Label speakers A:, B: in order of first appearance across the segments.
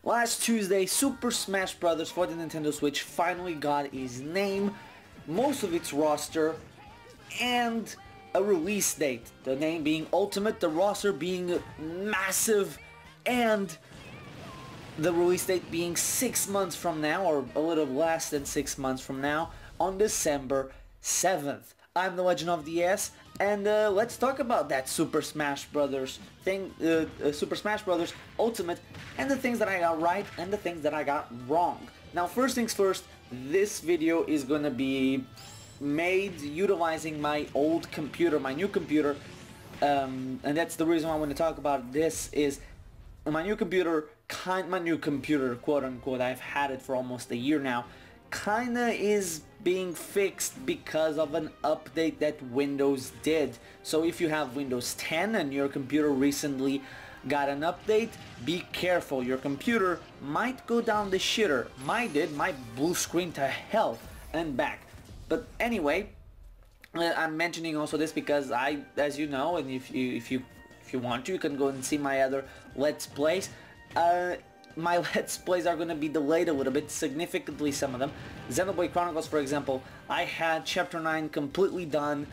A: Last Tuesday, Super Smash Bros. For the Nintendo Switch finally got its name, most of its roster, and a release date. The name being Ultimate, the roster being massive, and the release date being 6 months from now, or a little less than 6 months from now, on December 7th. I'm the Legend of DS, and let's talk about that Super Smash Bros. thing, Super Smash Bros. Ultimate, and the things that I got right and the things that I got wrong. Now, first things first, this video is gonna be made utilizing my old computer, my new computer, and that's the reason why I want to talk about this. Is my new computer, quote unquote, I've had it for almost a year now, kinda is being fixed because of an update that Windows did. So if you have Windows 10 and your computer recently got an update, be careful. Your computer might go down the shitter. Mine did. My blue screen to hell and back. But anyway, I'm mentioning also this because as you know, and if you want to, you can go and see my other Let's Plays. My Let's Plays are going to be delayed a little bit, significantly, some of them. Xenoblade Chronicles, for example, I had Chapter 9 completely done.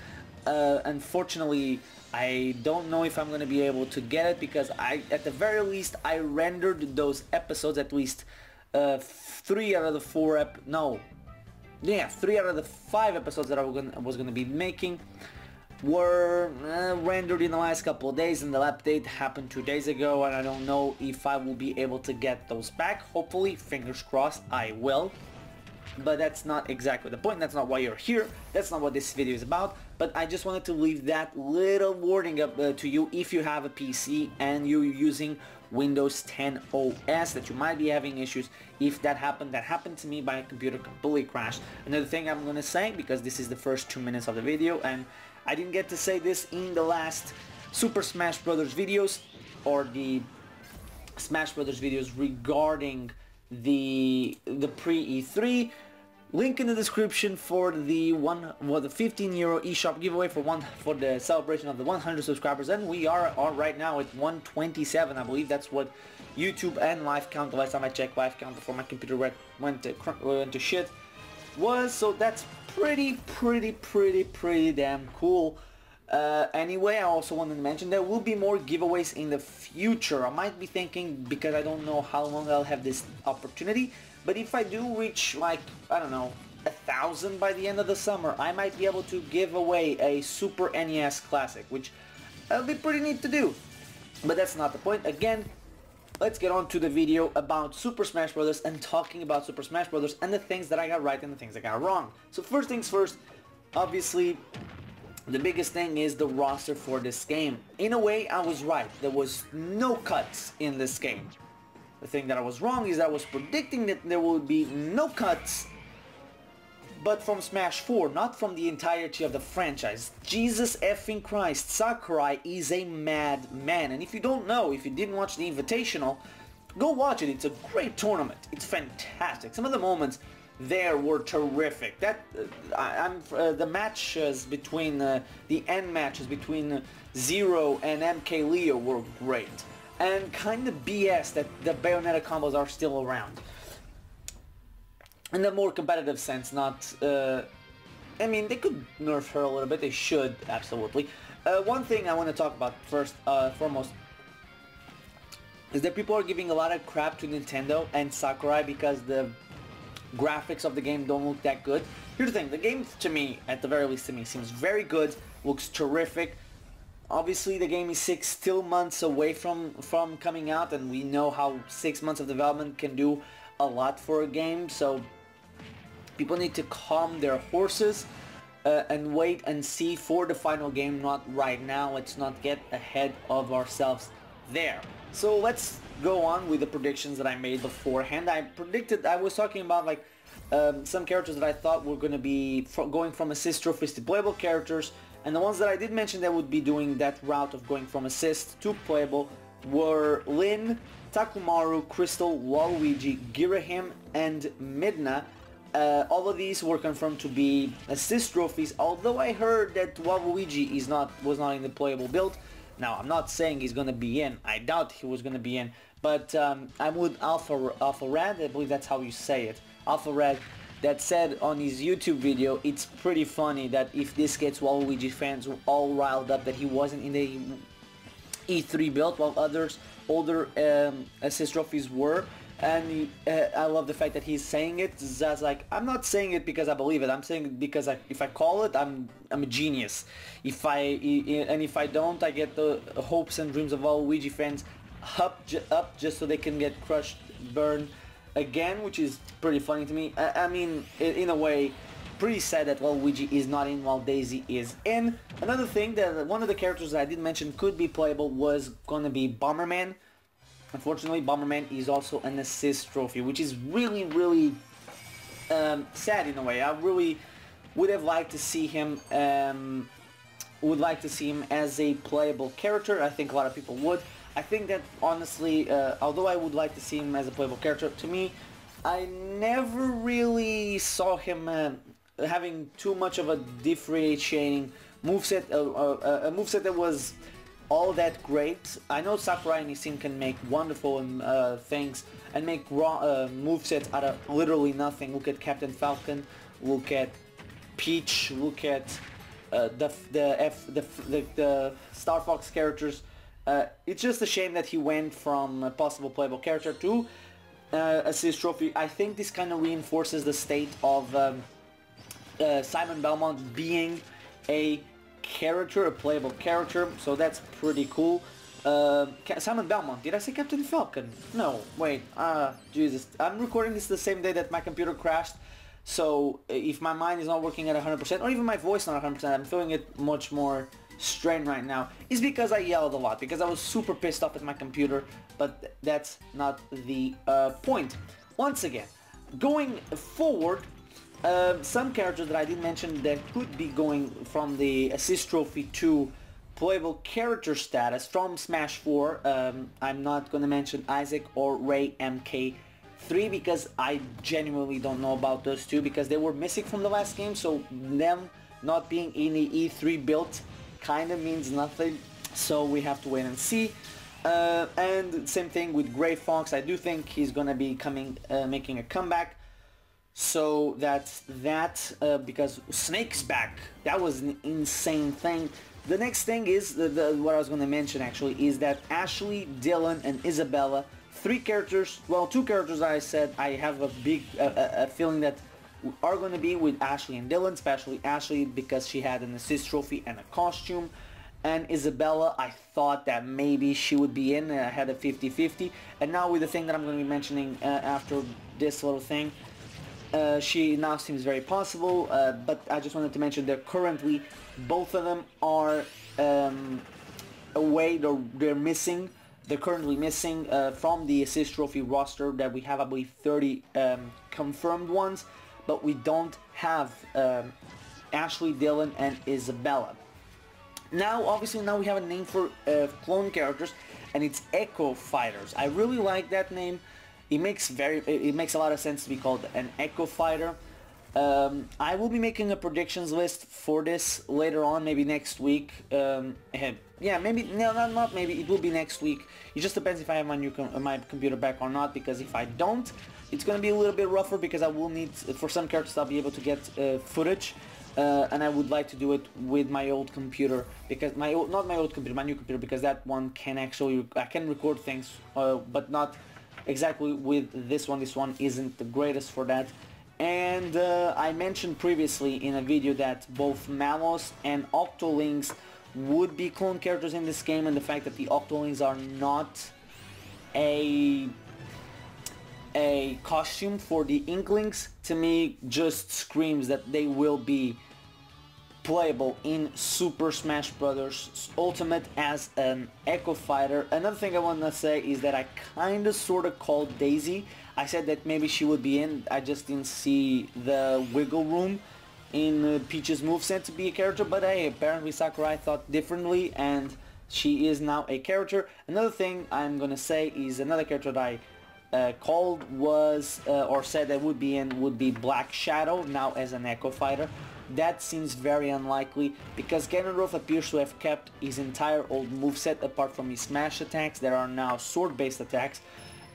A: Unfortunately, I don't know if I'm going to be able to get it because at the very least, I rendered those episodes, at least 3 out of the 4 3 out of the 5 episodes that I was going to be making were rendered in the last couple of days, and the update happened 2 days ago, and I don't know if I will be able to get those back. Hopefully, fingers crossed, I will. But that's not exactly the point. That's not why you're here. That's not what this video is about. But I just wanted to leave that little warning up to you if you have a PC and you're using Windows 10 OS, that you might be having issues. If that happened to me. My computer completely crashed. Another thing I'm gonna say, because this is the first 2 minutes of the video and I didn't get to say this in the last Super Smash Bros. Videos, or the Smash Bros. Videos regarding the pre-E3. Link in the description for the €15 eShop giveaway for the celebration of the 100 subscribers, and we are right now at 127. I believe that's what YouTube and Live Count, the last time I checked Live Count before my computer went to shit, was. So that's pretty damn cool. Anyway, I also wanted to mention there will be more giveaways in the future. I might be thinking, because I don't know how long I'll have this opportunity, but if I do reach, like, I don't know, 1,000 by the end of the summer, I might be able to give away a Super NES Classic, which will be pretty neat to do. But that's not the point. Again, let's get on to the video about Super Smash Bros. And talking about Super Smash Bros. And the things that I got right and the things I got wrong. So first things first, obviously, the biggest thing is the roster for this game. In a way, I was right. There was no cuts in this game. The thing that I was wrong is I was predicting that there would be no cuts, but from Smash 4, not from the entirety of the franchise. Jesus effing Christ, Sakurai is a madman. And if you don't know, if you didn't watch the Invitational, go watch it. It's a great tournament. It's fantastic. Some of the moments there were terrific. The matches between the end matches between Zero and MK Leo were great, and kind of BS that the Bayonetta combos are still around. In the more competitive sense, not. I mean, they could nerf her a little bit. They should, absolutely. One thing I want to talk about first, foremost, is that people are giving a lot of crap to Nintendo and Sakurai because the graphics of the game don't look that good. Here's the thing, the game, to me, at the very least to me, seems very good, looks terrific. Obviously the game is still months away from coming out, and we know how 6 months of development can do a lot for a game, so people need to calm their horses and wait and see for the final game, not right now. Let's not get ahead of ourselves there. So let's go on with the predictions that I made beforehand. I was talking about, like, some characters that I thought were going to be going from assist trophies to playable characters, and the ones that I did mention that would be doing that route of going from assist to playable were Lyn, Takumaru, Crystal, Waluigi, Girahim, and Midna. All of these were confirmed to be assist trophies, although I heard that Waluigi was not in the playable build. Now, I'm not saying he's gonna be in. I doubt he was gonna be in. But I'm with Alpha Red, I believe that's how you say it. Alpha Red, that said on his YouTube video, it's pretty funny that if this gets Waluigi fans all riled up that he wasn't in the E3 build while others older assist trophies were. And I love the fact that he's saying it. That's like, I'm not saying it because I believe it. I'm saying it because if I call it, I'm a genius. If I don't, I get the hopes and dreams of all Luigi fans up just so they can get crushed, burned again, which is pretty funny to me. I mean, in a way, pretty sad that Waluigi is not in while Daisy is in. Another thing, that one of the characters that I didn't mention could be playable was gonna be Bomberman. Unfortunately, Bomberman is also an assist trophy, which is really, really sad in a way. I really would have liked to see him. As a playable character. I think a lot of people would. I think that honestly, although I would like to see him as a playable character, to me, I never really saw him having too much of a differentiating moveset, a moveset that was all that great. I know Sakurai and his team can make wonderful things and make movesets out of literally nothing. Look at Captain Falcon, look at Peach, look at the Star Fox characters. It's just a shame that he went from a possible playable character to assist trophy. I think this kind of reinforces the state of Simon Belmont being a character, a playable character, so that's pretty cool. Simon Belmont, did I say Captain Falcon? No, wait, Jesus. I'm recording this the same day that my computer crashed, so if my mind is not working at 100%, or even my voice not 100%, I'm feeling it much more strained right now, is because I yelled a lot, because I was super pissed off at my computer, but that's not the point. Once again, going forward, some characters that I didn't mention that could be going from the assist trophy to playable character status from Smash 4. I'm not going to mention Isaac or Ray MK3 because I genuinely don't know about those two because they were missing from the last game, so them not being in the E3 build kind of means nothing, so we have to wait and see. And same thing with Gray Fox. I do think he's going to be making a comeback. So that's that, because Snake's back. That was an insane thing. The next thing is, what I was going to mention actually, is that Ashley, Dylan, and Isabella, two characters I said I have a big a feeling that are going to be with Ashley and Dylan, especially Ashley because she had an assist trophy and a costume. And Isabella, I thought that maybe she would be in. I had a 50-50. And now with the thing that I'm going to be mentioning after this little thing, she now seems very possible, but I just wanted to mention that currently both of them are away, they're missing. They're currently missing from the assist trophy roster that we have, I believe, 30 confirmed ones, but we don't have Ashley, Dylan, and Isabella. Now, obviously, now we have a name for clone characters, and it's Echo Fighters. I really like that name. It makes a lot of sense to be called an Echo Fighter. I will be making a predictions list for this later on, maybe next week. Yeah, maybe not maybe. It will be next week. It just depends if I have my computer back or not. Because if I don't, it's gonna be a little bit rougher because I will need for some characters I'll be able to get footage. And I would like to do it with my old computer because my new computer, because that one can actually I can record things, but not exactly with this one. This one isn't the greatest for that. And I mentioned previously in a video that both Malos and Octolings would be clone characters in this game, and the fact that the Octolings are not a costume for the Inklings, to me just screams that they will be playable in Super Smash Bros. Ultimate as an Echo Fighter. Another thing I want to say is that I kind of sort of called Daisy. I said that maybe she would be in, I just didn't see the wiggle room in Peach's moveset to be a character, but hey, apparently Sakurai thought differently and she is now a character. Another thing I'm gonna say is another character that I called was, or said that would be Black Shadow, now as an Echo Fighter. that seems very unlikely because Ganondorf appears to have kept his entire old moveset apart from his smash attacks that are now sword-based attacks.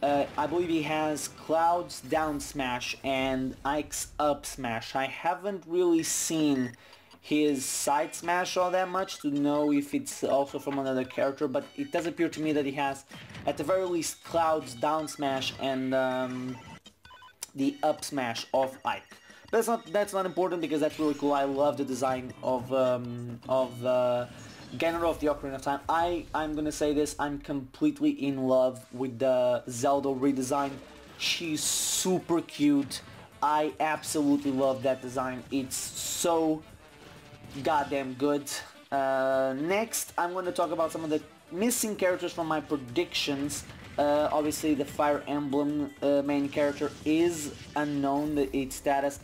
A: I believe he has Cloud's down smash and Ike's up smash. I haven't really seen his side smash all that much to know if it's also from another character, but it does appear to me that he has at the very least Cloud's down smash and the up smash of Ike. But that's not important because that's really cool. I love the design of Ganondorf, the Ocarina of Time. I'm gonna say this, I'm completely in love with the Zelda redesign. She's super cute. I absolutely love that design. It's so goddamn good. Next, I'm going to talk about some of the missing characters from my predictions. Obviously, the Fire Emblem main character is unknown, its status.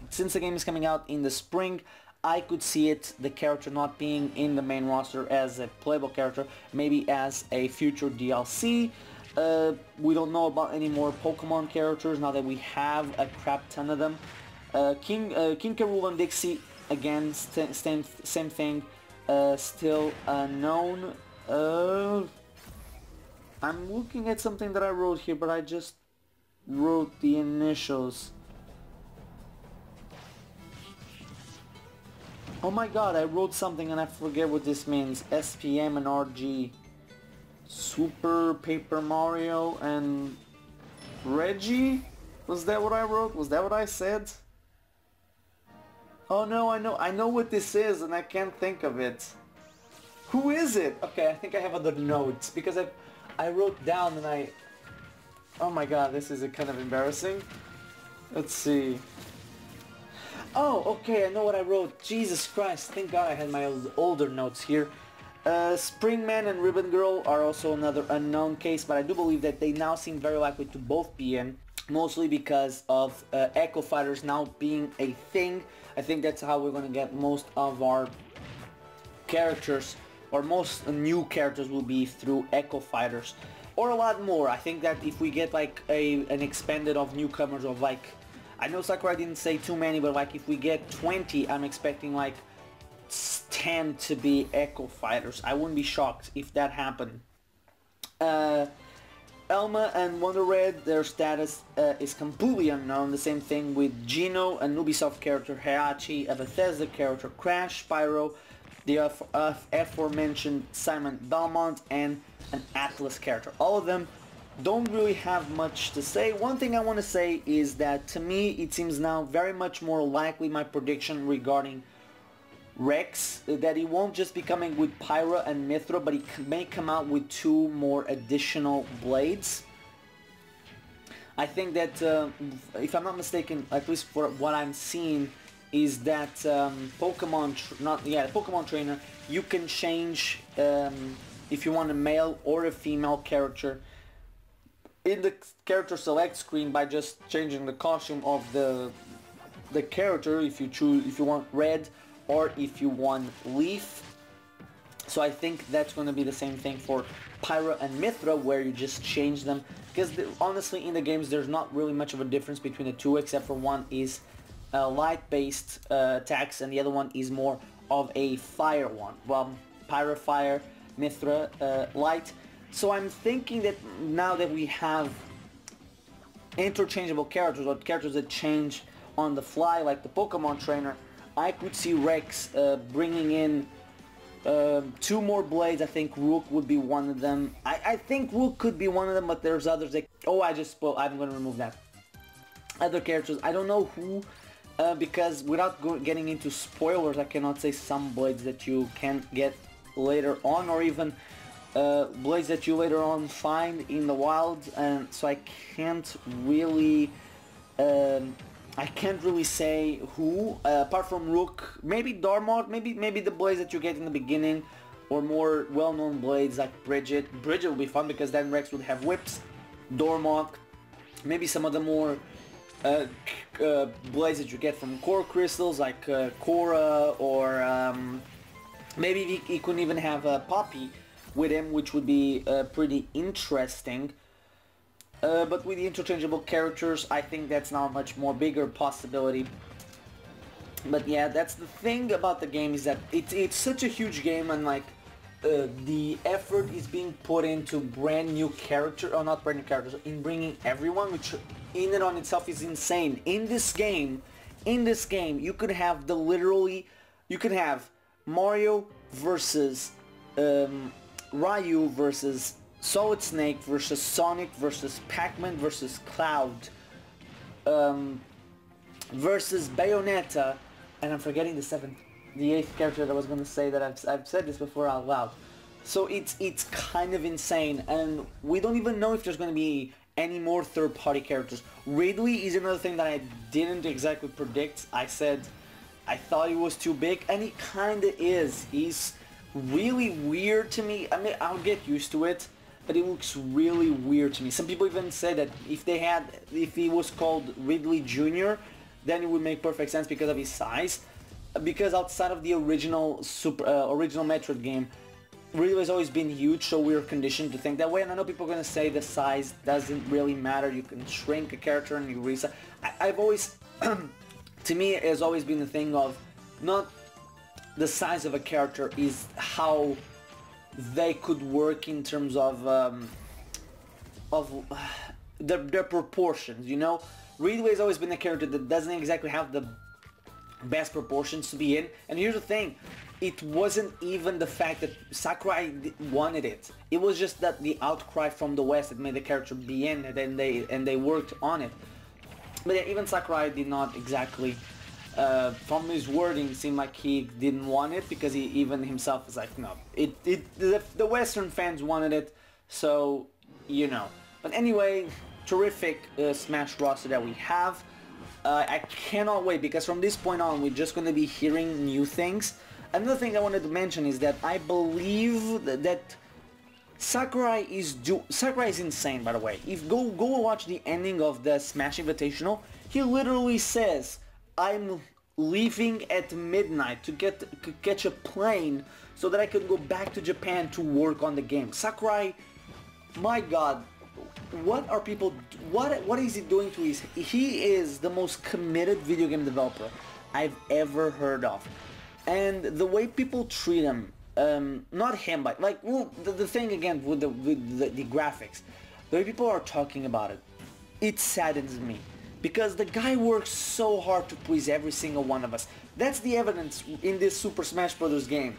A: Since the game is coming out in the spring, I could see the character not being in the main roster as a playable character, maybe as a future DLC. We don't know about any more Pokemon characters now that we have a crap ton of them. King K. Rool and Dixie, again, same thing, still unknown. I'm looking at something that I wrote here, but I just wrote the initials. Oh my god, I wrote something and I forget what this means. SPM and RG. Super Paper Mario and Reggie? Was that what I wrote? Was that what I said? Oh no, I know what this is and I can't think of it. Who is it? Okay, I think I have other notes because I wrote down and oh my god, this is kind of embarrassing. Let's see. Oh, okay, I know what I wrote. Jesus Christ, thank god I had my older notes here. Springman and Ribbon Girl are also another unknown case, but I do believe that they now seem very likely to both be in, mostly because of Echo Fighters now being a thing. I think that's how we're going to get most of our characters, or most new characters will be through Echo Fighters, or a lot more. I think that if we get like an expanded of newcomers of like, I know Sakurai didn't say too many, but like if we get 20, I'm expecting like 10 to be Echo Fighters. I wouldn't be shocked if that happened. Elma and Wonder Red, their status is completely unknown. The same thing with Geno, an Ubisoft character, Heihachi, a Bethesda character, Crash, Spyro, the aforementioned Simon Belmont, and an Atlas character. All of them don't really have much to say. One thing I want to say is that to me it seems now very much more likely, my prediction regarding Rex, that he won't just be coming with Pyra and Mythra, but he may come out with 2 more additional blades. I think that, if I'm not mistaken, at least for what I'm seeing, is that Pokemon Trainer, you can change if you want a male or a female character in the character select screen by just changing the costume of the character, if you want red or if you want leaf. So I think that's going to be the same thing for Pyra and Mythra, where you just change them, because honestly in the games there's not really much of a difference between the two, except for one is light based attacks and the other one is more of a fire one. Well, Pyra fire, Mythra light. So I'm thinking that now that we have interchangeable characters, or characters that change on the fly like the Pokemon Trainer, I could see Rex bringing in 2 more blades. I think Rook would be one of them. I think Rook could be one of them, but there's others that... Oh, I'm going to remove that. Other characters, I don't know who, because without getting into spoilers, I cannot say some blades that you can get later on, or even blades that you later on find in the wild, and so I can't really say who, apart from Rook. Maybe Darmok, maybe the blades that you get in the beginning, or more well-known blades like Bridget. Bridget would be fun because then Rex would have whips. Darmok, maybe some of the more blades that you get from core crystals like Korra, or maybe he couldn't even have a Poppy with him, which would be pretty interesting. But with the interchangeable characters, I think that's now a much more bigger possibility. But yeah, that's the thing about the game, is that it's such a huge game, and like the effort is being put into brand new character, or not brand new characters, in bringing everyone, which in and on itself is insane. In this game, you could have you could have Mario versus Ryu versus Solid Snake versus Sonic versus Pac-Man versus Cloud versus Bayonetta, and I'm forgetting the eighth character that I was going to say, that I've said this before out loud. So it's kind of insane, and we don't even know if there's going to be any more third-party characters. Ridley is another thing that I didn't exactly predict. I said I thought he was too big, and he kind of is. He's really weird to me. I mean, I'll get used to it, but it looks really weird to me. Some people even say that if he was called Ridley Jr., then it would make perfect sense because of his size. Because outside of the original original Metroid game, Ridley has always been huge, so we're conditioned to think that way. And I know people are gonna say the size doesn't really matter. You can shrink a character and you resize. I've always, to me, it has always been the thing of not the size of a character, is how they could work in terms of their proportions. You know, Ridley has always been a character that doesn't exactly have the best proportions to be in. And here's the thing, it wasn't even the fact that Sakurai wanted it. It was just that the outcry from the West that made the character be in it, and they worked on it. But yeah, even Sakurai did not exactly, from his wording, seem like he didn't want it, because he even himself was like, no, the Western fans wanted it, so you know. But anyway, terrific Smash roster that we have. I cannot wait, because from this point on we're just going to be hearing new things. Another thing I wanted to mention is that I believe that Sakurai is insane, by the way. If go watch the ending of the Smash Invitational, he literally says, I'm leaving at midnight to catch a plane so that I could go back to Japan to work on the game. Sakurai, my god, what is he doing to his... He is the most committed video game developer I've ever heard of. And the way people treat him, not him, but like, well, the thing again with the graphics, the way people are talking about it, it saddens me. Because the guy works so hard to please every single one of us. That's the evidence in this Super Smash Bros. Game.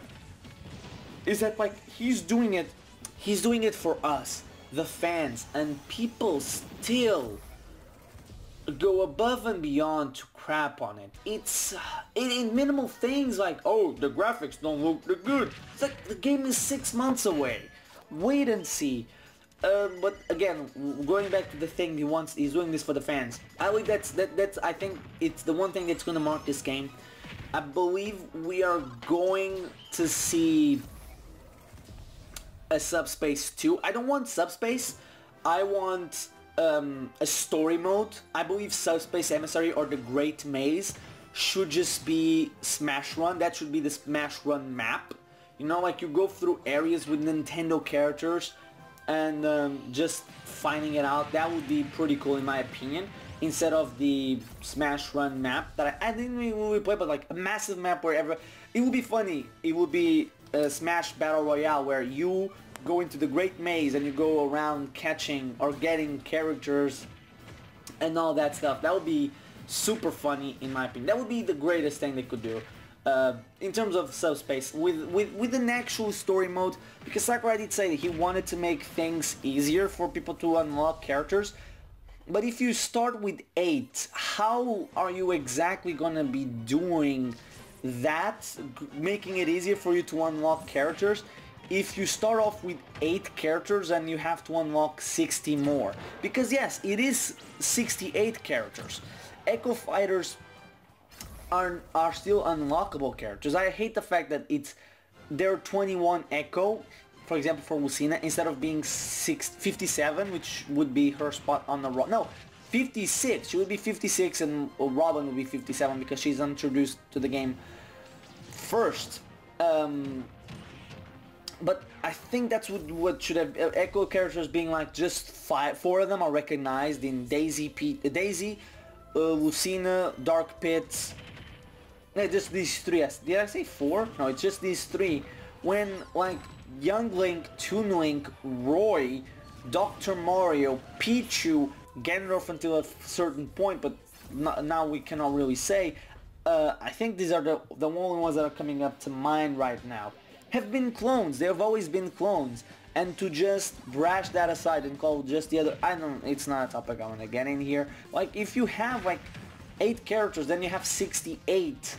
A: Is that like, he's doing it for us, the fans, and people still go above and beyond to crap on it. It's in minimal things like, oh, the graphics don't look that good. It's like, the game is 6 months away. Wait and see. But again, going back to the thing, he's doing this for the fans. I believe that's I think it's the one thing that's going to mark this game. I believe we are going to see a Subspace 2. I don't want Subspace. I want a story mode. I believe Subspace Emissary or the Great Maze should just be Smash Run. That should be the Smash Run map. You know, like you go through areas with Nintendo characters and just finding it out. That would be pretty cool in my opinion. Instead of the Smash Run map that I didn't really play, but like a massive map wherever. It would be funny. It would be a Smash Battle Royale where you go into the Great Maze and you go around catching or getting characters and all that stuff. That would be super funny in my opinion. That would be the greatest thing they could do in terms of Subspace with an actual story mode, because Sakurai did say that he wanted to make things easier for people to unlock characters. But if you start with 8, how are you exactly gonna be doing that, making it easier for you to unlock characters, if you start off with 8 characters and you have to unlock 60 more? Because yes, it is 68 characters. Echo Fighters are still unlockable characters. I hate the fact that there are 21 Echo, for example, for Lucina, instead of being 57, which would be her spot on the road. No, 56. She would be 56 and Robin would be 57 because she's introduced to the game first. But I think that's what should have... Echo characters being like just 4 of them are recognized in Daisy, Lucina, Dark Pit, Yeah, just these three. Did I say four? No, it's just these three. When, like, Young Link, Toon Link, Roy, Dr. Mario, Pichu, Ganondorf until a certain point, but now we cannot really say. I think these are the only ones that are coming up to mind right now. Have been clones. They have always been clones. And to just brush that aside and call just the other... I don't... It's not a topic I want to get in here. Like, if you have, like, 8 characters, then you have 68.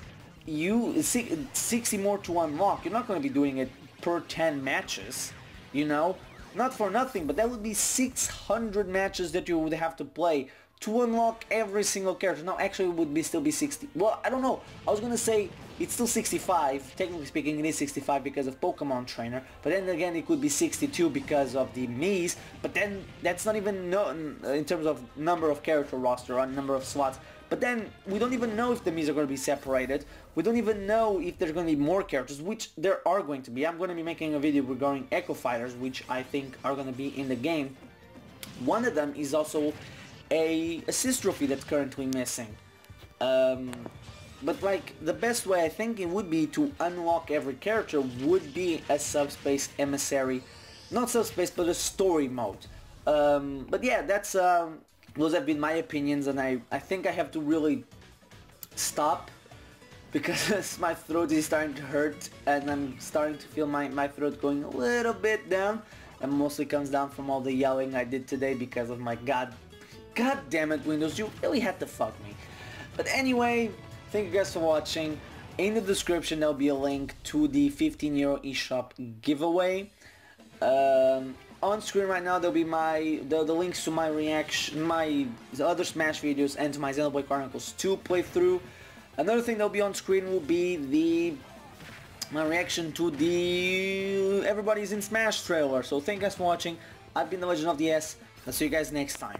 A: 60 more to unlock. You're not going to be doing it per 10 matches, you know? Not for nothing, but that would be 600 matches that you would have to play to unlock every single character. No, actually it would still be 60. Well, I don't know. I was gonna say it's still 65. Technically speaking, it is 65 because of Pokemon Trainer. But then again, it could be 62 because of the Miis. But then that's not even in terms of number of character roster or number of slots. But then we don't even know if the Miis are going to be separated. We don't even know if there's going to be more characters, which there are going to be. I'm going to be making a video regarding Echo Fighters, which I think are going to be in the game. One of them is also a assist trophy that's currently missing. But like, the best way I think it would be to unlock every character would be a Subspace Emissary. Not Subspace, but a story mode. But yeah, that's those have been my opinions, and I think I have to really stop because my throat is starting to hurt and I'm starting to feel my throat going a little bit down. And mostly comes down from all the yelling I did today because of my god damn it, Windows, you really had to fuck me. But anyway, thank you guys for watching. In the description there'll be a link to the 15 euro eShop giveaway. On screen right now there'll be the links to my reaction, my other Smash videos, and to my Xenoblade Chronicles 2 playthrough. Another thing that'll be on screen will be my reaction to the Everybody's in Smash trailer. So thank you guys for watching. I've been the Legend of the S. I'll see you guys next time.